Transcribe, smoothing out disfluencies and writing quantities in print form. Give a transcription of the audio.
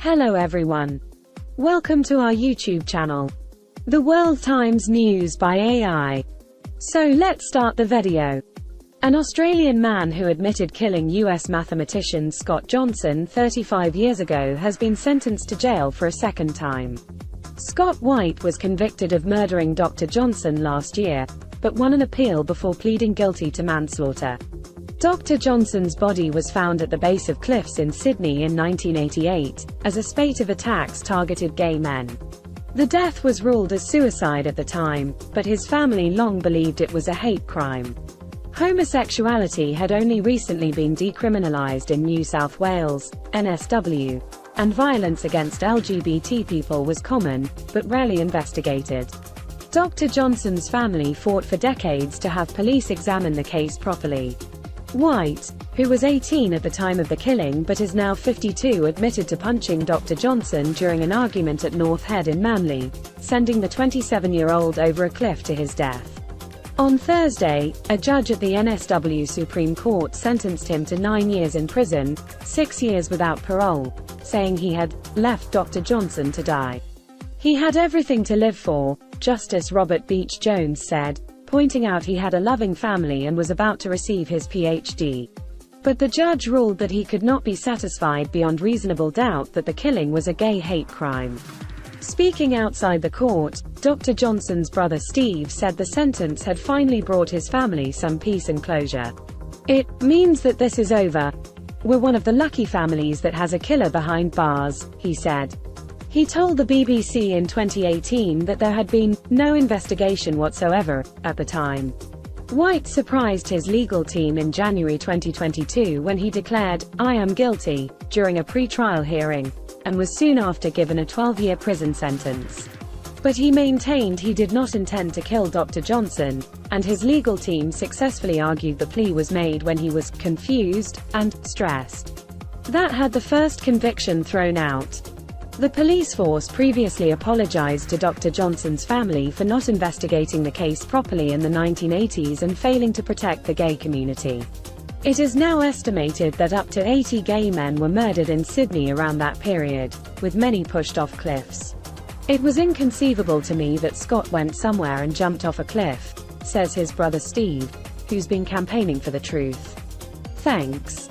Hello everyone. Welcome to our YouTube channel, The World Times News by AI. So let's start the video. An Australian man who admitted killing US mathematician Scott Johnson 35 years ago has been sentenced to jail for a second time. Scott White was convicted of murdering Dr. Johnson last year, but won an appeal before pleading guilty to manslaughter. Dr. Johnson's body was found at the base of cliffs in Sydney in 1988, as a spate of attacks targeted gay men. The death was ruled as suicide at the time, but his family long believed it was a hate crime. Homosexuality had only recently been decriminalised in New South Wales, NSW, and violence against LGBT people was common, but rarely investigated. Dr. Johnson's family fought for decades to have police examine the case properly. White, who was 18 at the time of the killing but is now 52, admitted to punching Dr. Johnson during an argument at North Head in Manly, sending the 27-year-old over a cliff to his death. On Thursday, a judge at the NSW Supreme Court sentenced him to 9 years in prison, 6 years without parole, saying he had left Dr. Johnson to die. He had everything to live for, Justice Robert Beach Jones said, pointing out he had a loving family and was about to receive his PhD. But the judge ruled that he could not be satisfied beyond reasonable doubt that the killing was a gay hate crime. Speaking outside the court, Dr. Johnson's brother Steve said the sentence had finally brought his family some peace and closure. "It means that this is over. We're one of the lucky families that has a killer behind bars," he said. He told the BBC in 2018 that there had been no investigation whatsoever at the time. White surprised his legal team in January 2022 when he declared, "I am guilty," during a pre-trial hearing, and was soon after given a 12-year prison sentence. But he maintained he did not intend to kill Dr. Johnson, and his legal team successfully argued the plea was made when he was confused and stressed. That had the first conviction thrown out. The police force previously apologized to Dr. Johnson's family for not investigating the case properly in the 1980s and failing to protect the gay community. It is now estimated that up to 80 gay men were murdered in Sydney around that period, with many pushed off cliffs. "It was inconceivable to me that Scott went somewhere and jumped off a cliff," says his brother Steve, who's been campaigning for the truth. Thanks.